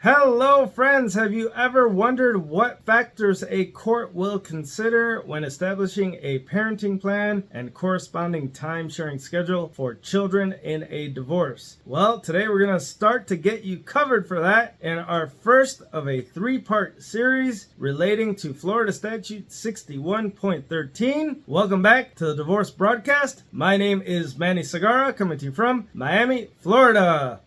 Hello friends, have you ever wondered what factors a court will consider when establishing a parenting plan and corresponding time-sharing schedule for children in a divorce? Well, today we're going to start to get you covered for that in our first of a three-part series relating to Florida Statute 61.13. Welcome back to the Divorce Broadcast. My name is Manny Segarra, coming to you from Miami, Florida.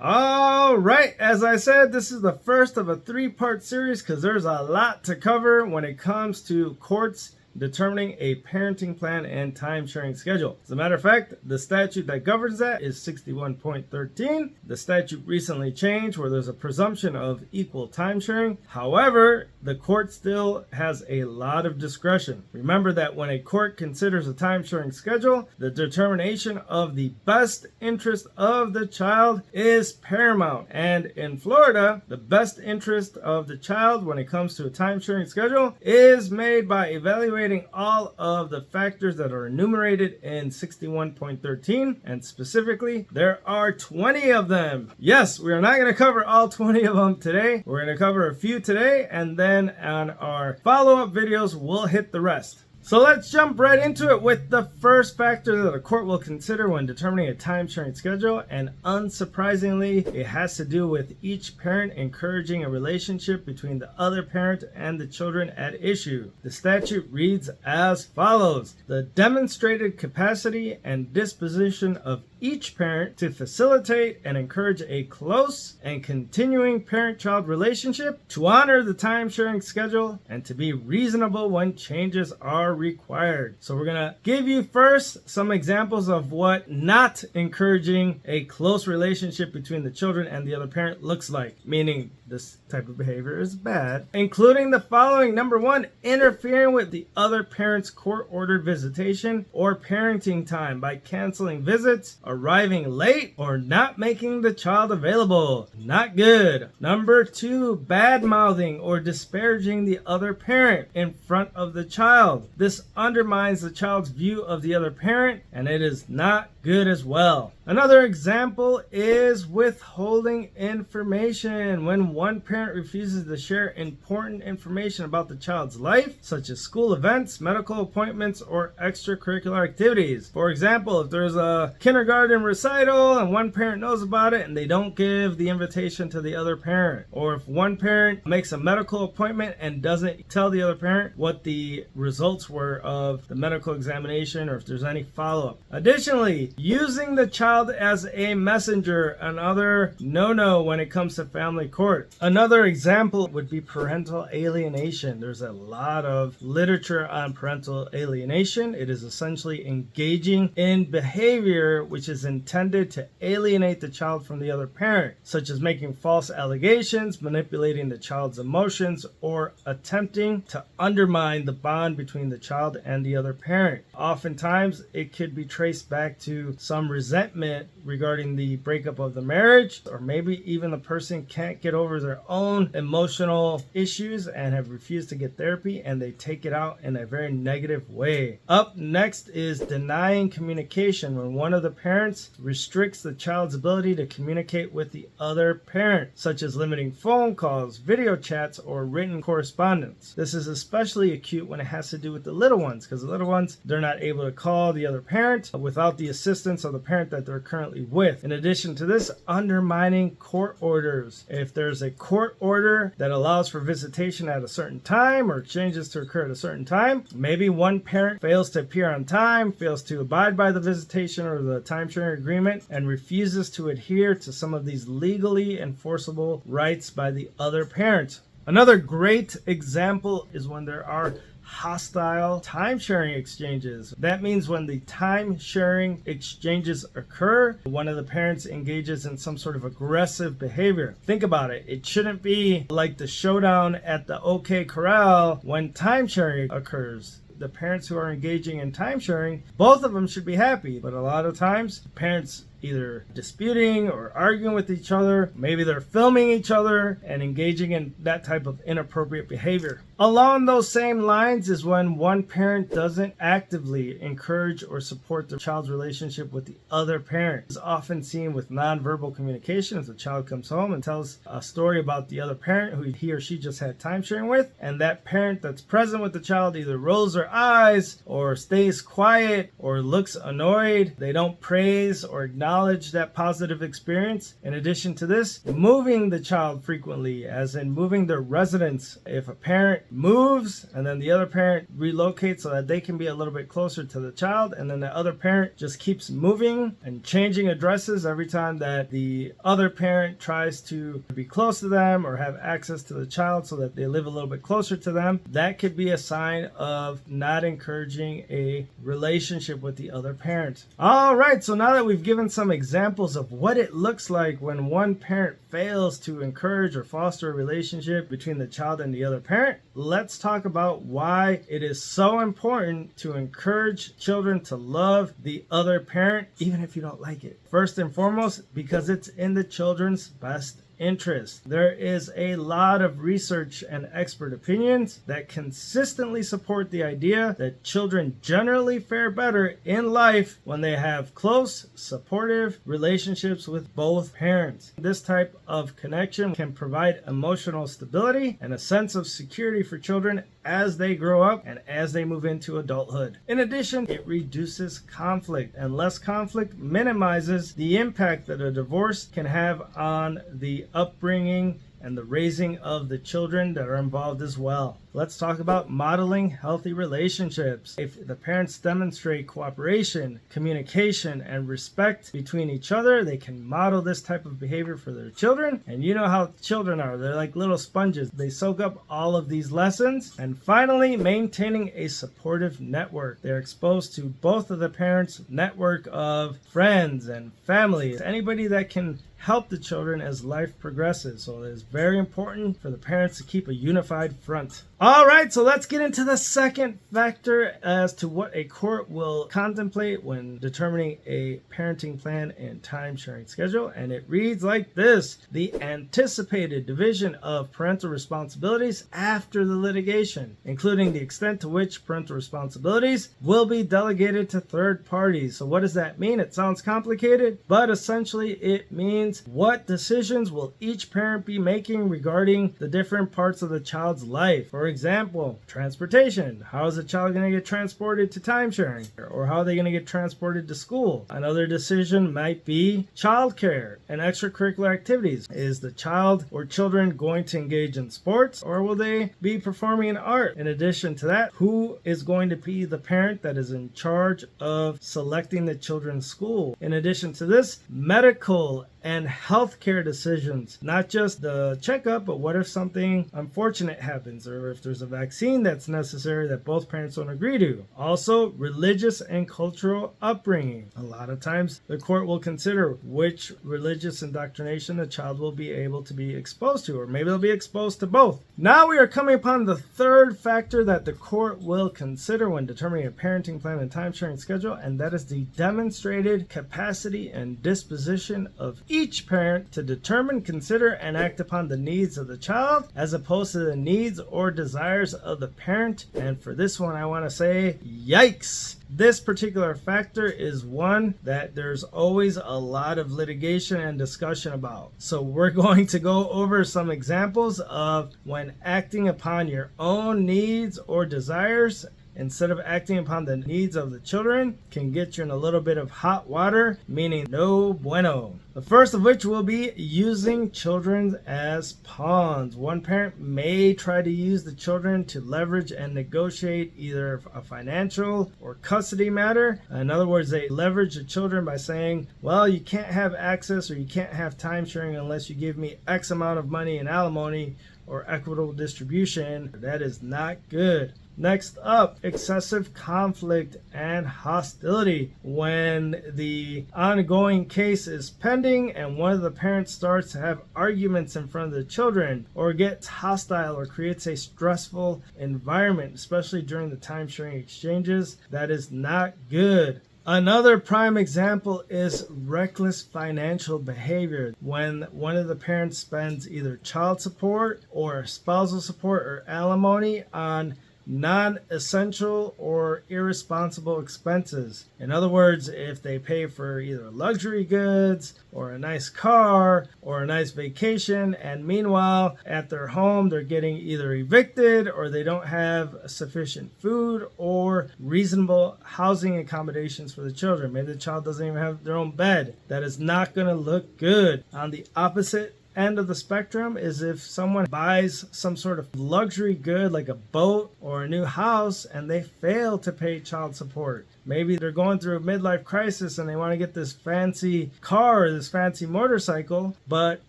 All right, as I said, this is the first of a three-part series because there's a lot to cover when it comes to courts determining a parenting plan and time-sharing schedule. As a matter of fact, the statute that governs that is 61.13. The statute recently changed where there's a presumption of equal time-sharing. However, the court still has a lot of discretion. Remember that when a court considers a time-sharing schedule, the determination of the best interest of the child is paramount. And in Florida, the best interest of the child when it comes to a time-sharing schedule is made by evaluating all of the factors that are enumerated in 61.13, and specifically there are 20 of them. Yes, we are not going to cover all 20 of them today. We're going to cover a few today, and then on our follow-up videos we'll hit the rest. So let's jump right into it with the first factor that a court will consider when determining a time-sharing schedule, and unsurprisingly, it has to do with each parent encouraging a relationship between the other parent and the children at issue. The statute reads as follows: the demonstrated capacity and disposition of each parent to facilitate and encourage a close and continuing parent-child relationship, to honor the time-sharing schedule, and to be reasonable when changes are required. So we're going to give you first some examples of what not encouraging a close relationship between the children and the other parent looks like, meaning this type of behavior is bad, including the following. Number one, interfering with the other parent's court-ordered visitation or parenting time by canceling visits, arriving late, or not making the child available. Not good. Number two, bad-mouthing or disparaging the other parent in front of the child. This undermines the child's view of the other parent, and it is not good as well. Another example is withholding information. When one parent refuses to share important information about the child's life, such as school events, medical appointments, or extracurricular activities. For example, if there's a kindergarten recital and one parent knows about it and they don't give the invitation to the other parent, or if one parent makes a medical appointment and doesn't tell the other parent what the results were of the medical examination, or if there's any follow-up. Additionally, using the child as a messenger, another no-no when it comes to family court. Another example would be parental alienation. There's a lot of literature on parental alienation. It is essentially engaging in behavior which is intended to alienate the child from the other parent, such as making false allegations, manipulating the child's emotions, or attempting to undermine the bond between the child and the other parent. Oftentimes, it could be traced back to some resentment regarding the breakup of the marriage, or maybe even the person can't get over their own emotional issues and have refused to get therapy, and they take it out in a very negative way. Up next is denying communication, when one of the parents restricts the child's ability to communicate with the other parent, such as limiting phone calls, video chats, or written correspondence. This is especially acute when it has to do with the little ones, because the little ones, they're not able to call the other parent without the assistance of the parent that they're currently with. In addition to this, undermining court orders. If there's a court order that allows for visitation at a certain time or changes to occur at a certain time, maybe one parent fails to appear on time, fails to abide by the visitation or the time-sharing agreement, and refuses to adhere to some of these legally enforceable rights by the other parent. Another great example is when there are hostile time-sharing exchanges. That means when the time-sharing exchanges occur, one of the parents engages in some sort of aggressive behavior. Think about it. It shouldn't be like the showdown at the OK Corral when time-sharing occurs. The parents who are engaging in time-sharing, both of them should be happy, but a lot of times parents either disputing or arguing with each other. Maybe they're filming each other and engaging in that type of inappropriate behavior. Along those same lines is when one parent doesn't actively encourage or support the child's relationship with the other parent. It's often seen with nonverbal communication as the child comes home and tells a story about the other parent who he or she just had time sharing with, and that parent that's present with the child either rolls their eyes or stays quiet or looks annoyed. They don't praise or acknowledge that positive experience. In addition to this, moving the child frequently, as in moving their residence. If a parent moves and then the other parent relocates so that they can be a little bit closer to the child, and then the other parent just keeps moving and changing addresses every time that the other parent tries to be close to them or have access to the child so that they live a little bit closer to them, that could be a sign of not encouraging a relationship with the other parent. All right, so now that we've given some examples of what it looks like when one parent fails to encourage or foster a relationship between the child and the other parent, let's talk about why it is so important to encourage children to love the other parent, even if you don't like it. First and foremost, because it's in the children's best interest. There is a lot of research and expert opinions that consistently support the idea that children generally fare better in life when they have close, supportive relationships with both parents. This type of connection can provide emotional stability and a sense of security for children as they grow up and as they move into adulthood. In addition, it reduces conflict, and less conflict minimizes the impact that a divorce can have on the upbringing and the raising of the children that are involved as well. Let's talk about modeling healthy relationships. If the parents demonstrate cooperation, communication, and respect between each other, they can model this type of behavior for their children. And you know how children are. They're like little sponges. They soak up all of these lessons. And finally, maintaining a supportive network. They're exposed to both of the parents' network of friends and family, anybody that can help the children as life progresses. So it is very important for the parents to keep a unified front. All right, so let's get into the second factor as to what a court will contemplate when determining a parenting plan and time sharing schedule. And it reads like this: the anticipated division of parental responsibilities after the litigation, including the extent to which parental responsibilities will be delegated to third parties. So what does that mean? It sounds complicated, but essentially it means what decisions will each parent be making regarding the different parts of the child's life. For example, transportation. How is the child going to get transported to time sharing? Or how are they going to get transported to school? Another decision might be childcare and extracurricular activities. Is the child or children going to engage in sports, or will they be performing in art? In addition to that, who is going to be the parent that is in charge of selecting the children's school? In addition to this, medical and healthcare decisions, not just the checkup, but what if something unfortunate happens, or if there's a vaccine that's necessary that both parents don't agree to. Also, religious and cultural upbringing. A lot of times the court will consider which religious indoctrination the child will be able to be exposed to, or maybe they'll be exposed to both. Now we are coming upon the third factor that the court will consider when determining a parenting plan and time sharing schedule, and that is the demonstrated capacity and disposition of each parent to determine, consider, and act upon the needs of the child as opposed to the needs or desires of the parent. And for this one, I want to say, yikes! This particular factor is one that there's always a lot of litigation and discussion about. So we're going to go over some examples of when acting upon your own needs or desires instead of acting upon the needs of the children can get you in a little bit of hot water, meaning no bueno. The first of which will be using children as pawns. One parent may try to use the children to leverage and negotiate either a financial or custody matter. In other words, they leverage the children by saying, well, you can't have access or you can't have time sharing unless you give me X amount of money in alimony or equitable distribution. That is not good. Next up, excessive conflict and hostility. When the ongoing case is pending and one of the parents starts to have arguments in front of the children, or gets hostile or creates a stressful environment, especially during the time sharing exchanges, that is not good. Another prime example is reckless financial behavior. When one of the parents spends either child support or spousal support or alimony on non-essential or irresponsible expenses. In other words, if they pay for either luxury goods or a nice car or a nice vacation, and meanwhile at their home they're getting either evicted or they don't have sufficient food or reasonable housing accommodations for the children. Maybe the child doesn't even have their own bed. That is not going to look good. On the opposite end of the spectrum is if someone buys some sort of luxury good like a boat or a new house and they fail to pay child support. Maybe they're going through a midlife crisis and they want to get this fancy car or this fancy motorcycle, but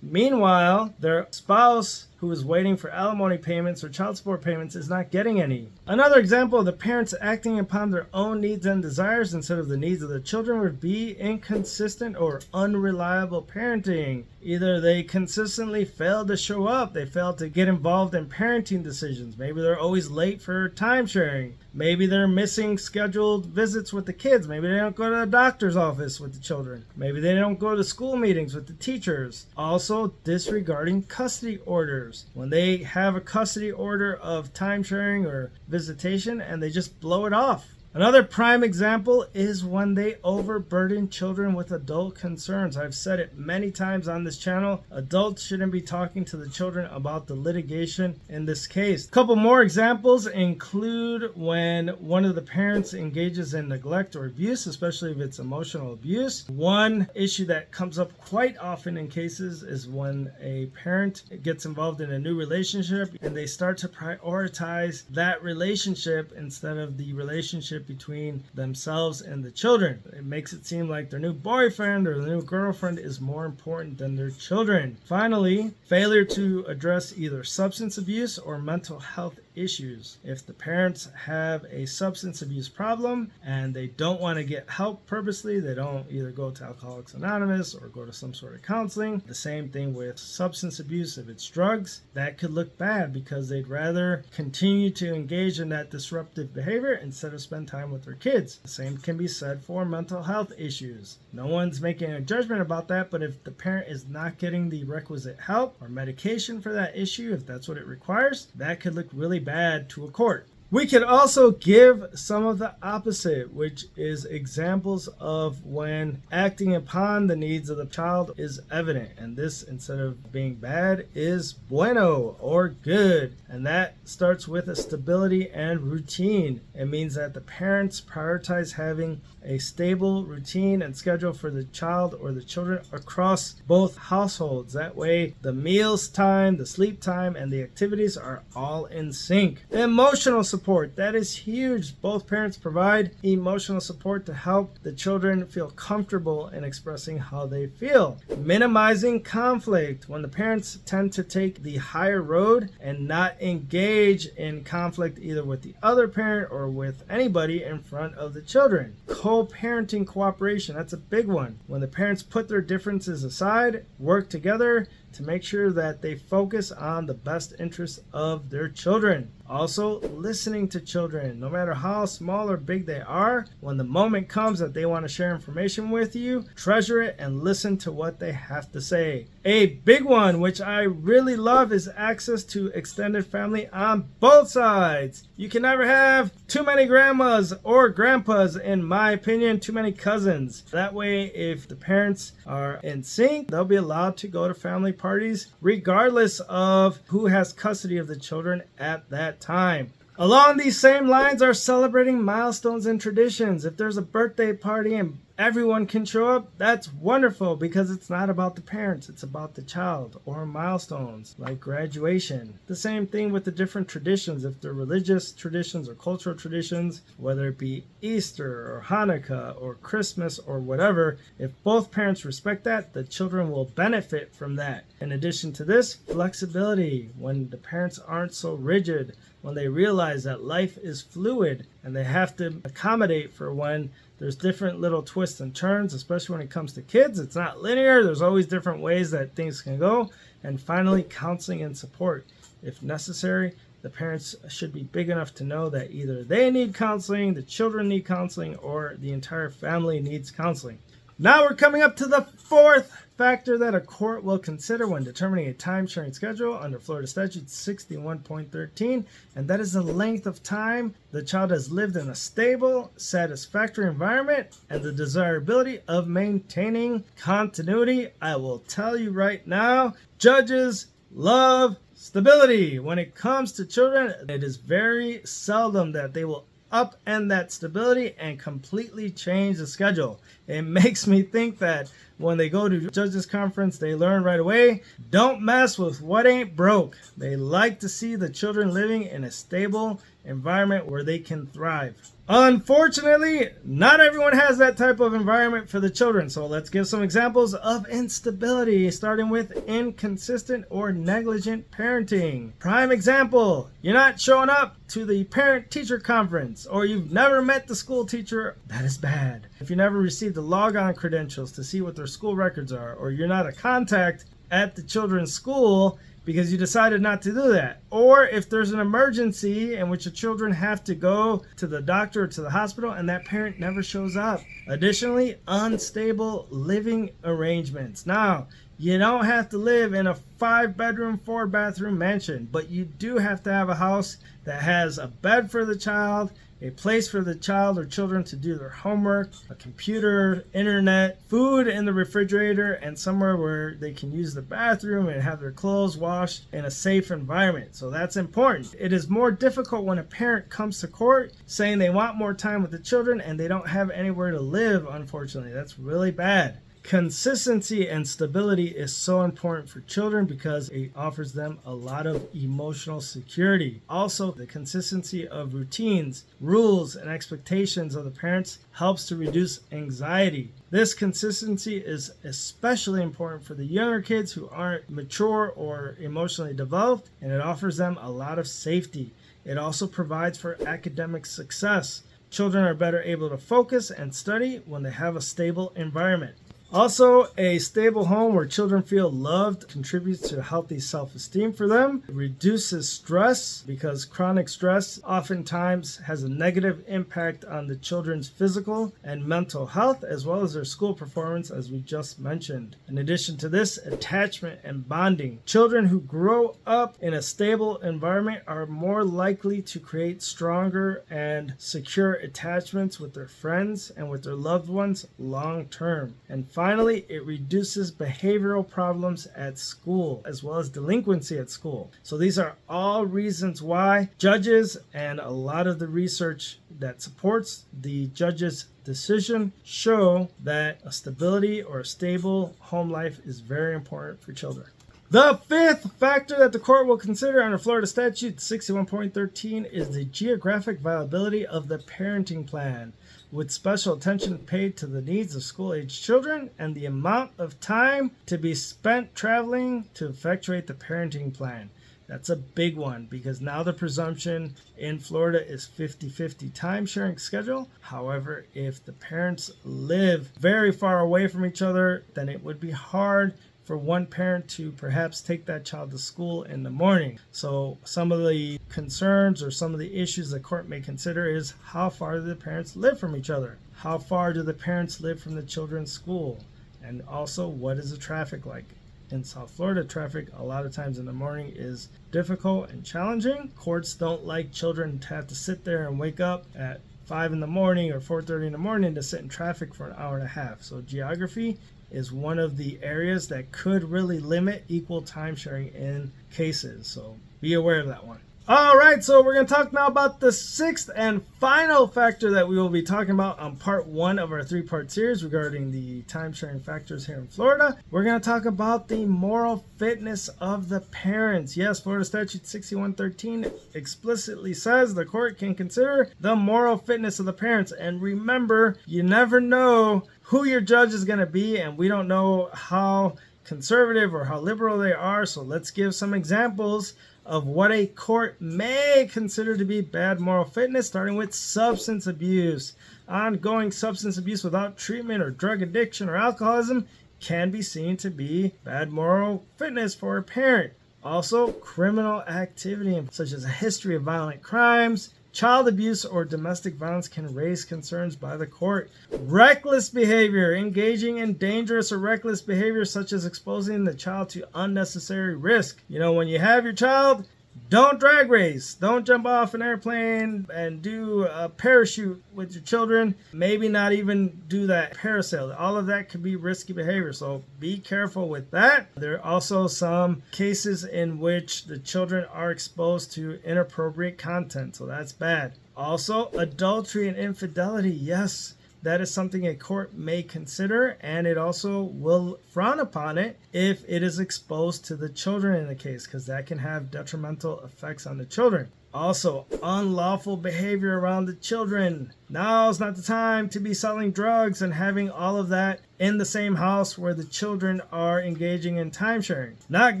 meanwhile their spouse who is waiting for alimony payments or child support payments is not getting any. Another example of the parents acting upon their own needs and desires instead of the needs of their children would be inconsistent or unreliable parenting. Either they consistently fail to show up, they fail to get involved in parenting decisions. Maybe they're always late for timesharing. Maybe they're missing scheduled visits with the kids. Maybe they don't go to the doctor's office with the children. Maybe they don't go to school meetings with the teachers. Also, disregarding custody orders. When they have a custody order of timesharing or visitation and they just blow it off. Another prime example is when they overburden children with adult concerns. I've said it many times on this channel. Adults shouldn't be talking to the children about the litigation in this case. A couple more examples include when one of the parents engages in neglect or abuse, especially if it's emotional abuse. One issue that comes up quite often in cases is when a parent gets involved in a new relationship and they start to prioritize that relationship instead of the relationship between themselves and the children. It makes it seem like their new boyfriend or the new girlfriend is more important than their children. Finally, failure to address either substance abuse or mental health issues. If the parents have a substance abuse problem and they don't want to get help purposely, they don't either go to Alcoholics Anonymous or go to some sort of counseling. The same thing with substance abuse. If it's drugs, that could look bad because they'd rather continue to engage in that disruptive behavior instead of spend time with their kids. The same can be said for mental health issues. No one's making a judgment about that, but if the parent is not getting the requisite help or medication for that issue, if that's what it requires, that could look really bad to a court. We could also give some of the opposite, which is examples of when acting upon the needs of the child is evident. And this, instead of being bad, is bueno or good. And that starts with a stability and routine. It means that the parents prioritize having a stable routine and schedule for the child or the children across both households. That way, the meals time, the sleep time, and the activities are all in sync. Emotional support, that is huge. Both parents provide emotional support to help the children feel comfortable in expressing how they feel. Minimizing conflict, when the parents tend to take the higher road and not engage in conflict either with the other parent or with anybody in front of the children. Co-parenting cooperation, that's a big one. When the parents put their differences aside, work together to make sure that they focus on the best interests of their children. Also, listening to children, no matter how small or big they are, when the moment comes that they want to share information with you, treasure it and listen to what they have to say. A big one, which I really love, is access to extended family on both sides. You can never have too many grandmas or grandpas, in my opinion, too many cousins. That way, if the parents are in sync, they'll be allowed to go to family parties regardless of who has custody of the children at that time. Along these same lines are celebrating milestones and traditions. If there's a birthday party and everyone can show up, that's wonderful because it's not about the parents, it's about the child, or milestones like graduation. The same thing with the different traditions. If they're religious traditions or cultural traditions, whether it be Easter or Hanukkah or Christmas or whatever, if both parents respect that, the children will benefit from that. In addition to this, flexibility, when the parents aren't so rigid, when they realize that life is fluid and they have to accommodate for when there's different little twists and turns, especially when it comes to kids. It's not linear. There's always different ways that things can go. And finally, counseling and support. If necessary, the parents should be big enough to know that either they need counseling, the children need counseling, or the entire family needs counseling. Now we're coming up to the fourth factor that a court will consider when determining a time-sharing schedule under Florida Statute 61.13, and that is the length of time the child has lived in a stable, satisfactory environment and the desirability of maintaining continuity. I will tell you right now, judges love stability. When it comes to children, it is very seldom that they will upend that stability and completely change the schedule. It makes me think that when they go to judges conference, they learn right away, don't mess with what ain't broke. They like to see the children living in a stable environment where they can thrive. Unfortunately, not everyone has that type of environment for the children. So let's give some examples of instability, starting with inconsistent or negligent parenting. Prime example, you're not showing up to the parent-teacher conference, or you've never met the school teacher. That is bad. If you never received the logon credentials to see what their school records are, or you're not a contact at the children's school because you decided not to do that, or if there's an emergency in which the children have to go to the doctor or to the hospital and that parent never shows up. Additionally, unstable living arrangements. Now, you don't have to live in a 5-bedroom, 4-bathroom mansion, but you do have to have a house that has a bed for the child, a place for the child or children to do their homework, a computer, internet, food in the refrigerator, and somewhere where they can use the bathroom and have their clothes washed in a safe environment. So that's important. It is more difficult when a parent comes to court saying they want more time with the children and they don't have anywhere to live, unfortunately. That's really bad. Consistency and stability is so important for children because it offers them a lot of emotional security. Also, the consistency of routines, rules, and expectations of the parents helps to reduce anxiety. This consistency is especially important for the younger kids who aren't mature or emotionally developed, and it offers them a lot of safety. It also provides for academic success. Children are better able to focus and study when they have a stable environment. Also, a stable home where children feel loved contributes to healthy self-esteem for them. It reduces stress because chronic stress oftentimes has a negative impact on the children's physical and mental health as well as their school performance, as we just mentioned. In addition to this, attachment and bonding. Children who grow up in a stable environment are more likely to create stronger and secure attachments with their friends and with their loved ones long term. And finally, it reduces behavioral problems at school as well as delinquency at school. So these are all reasons why judges and a lot of the research that supports the judge's decision show that a stability or a stable home life is very important for children. The fifth factor that the court will consider under Florida Statute 61.13 is the geographic viability of the parenting plan, with special attention paid to the needs of school-age children and the amount of time to be spent traveling to effectuate the parenting plan. That's a big one because now the presumption in Florida is 50-50 time-sharing schedule. However, if the parents live very far away from each other, then it would be hard for one parent to perhaps take that child to school in the morning. So some of the concerns or some of the issues the court may consider is how far do the parents live from each other? How far do the parents live from the children's school? And also, what is the traffic like? In South Florida, traffic a lot of times in the morning is difficult and challenging. Courts don't like children to have to sit there and wake up at 5 in the morning or 4:30 in the morning to sit in traffic for an hour and a half. So geography is one of the areas that could really limit equal time sharing in cases. So be aware of that one. All right, so we're going to talk now about the sixth and final factor that we will be talking about on part 1 of our 3-part series regarding the time-sharing factors here in Florida. We're going to talk about the moral fitness of the parents. Yes, Florida Statute 61.13 explicitly says the court can consider the moral fitness of the parents. And remember, you never know who your judge is going to be, and we don't know how conservative or how liberal they are. So let's give some examples of what a court may consider to be bad moral fitness, starting with substance abuse. Ongoing substance abuse without treatment or drug addiction or alcoholism can be seen to be bad moral fitness for a parent. Also, criminal activity such as a history of violent crimes, child abuse, or domestic violence can raise concerns by the court. Reckless behavior, engaging in dangerous or reckless behavior such as exposing the child to unnecessary risk. When you have your child, don't drag race. Don't jump off an airplane and do a parachute with your children. Maybe not even do that parasail. All of that could be risky behavior, so be careful with that. There are also some cases in which the children are exposed to inappropriate content, so that's bad. Also, adultery and infidelity. Yes, that is something a court may consider, and it also will frown upon it if it is exposed to the children in the case, because that can have detrimental effects on the children. Also, unlawful behavior around the children. Now's not the time to be selling drugs and having all of that in the same house where the children are engaging in timesharing. Not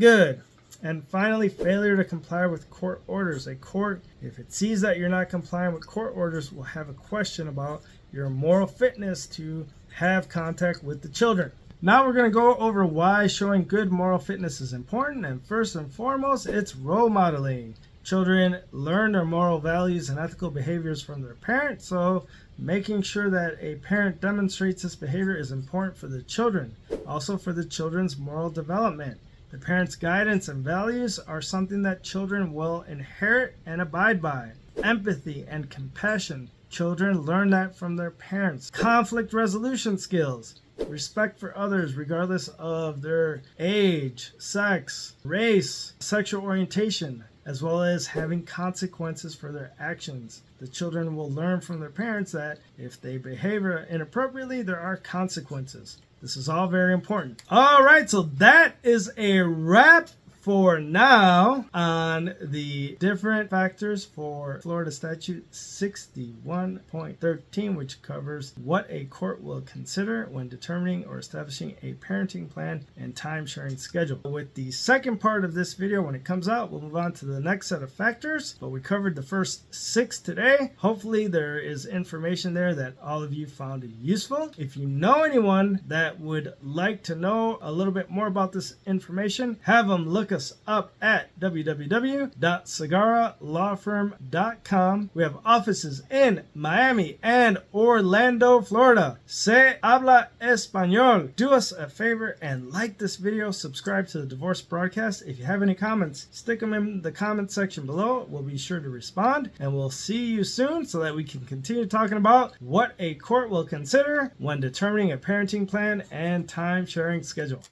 good. And finally, failure to comply with court orders. A court, if it sees that you're not complying with court orders, will have a question about your moral fitness to have contact with the children. Now we're going to go over why showing good moral fitness is important. And first and foremost, it's role modeling. Children learn their moral values and ethical behaviors from their parents, so making sure that a parent demonstrates this behavior is important for the children. Also for the children's moral development. The parents' guidance and values are something that children will inherit and abide by. Empathy and compassion. Children learn that from their parents. Conflict resolution skills. Respect for others regardless of their age, sex, race, sexual orientation, as well as having consequences for their actions. The children will learn from their parents that if they behave inappropriately, there are consequences. This is all very important. All right, so that is a wrap for now on the different factors for Florida Statute 61.13, which covers what a court will consider when determining or establishing a parenting plan and time-sharing schedule. With the second part of this video, when it comes out, we'll move on to the next set of factors, but we covered the first 6 today. Hopefully there is information there that all of you found useful. If you know anyone that would like to know a little bit more about this information, have them look us up at www.segarralawfirm.com. We have offices in Miami and Orlando, Florida. Se habla español. Do us a favor and like this video. Subscribe to the Divorce Broadcast. If you have any comments, stick them in the comment section below. We'll be sure to respond, and we'll see you soon so that we can continue talking about what a court will consider when determining a parenting plan and time-sharing schedule.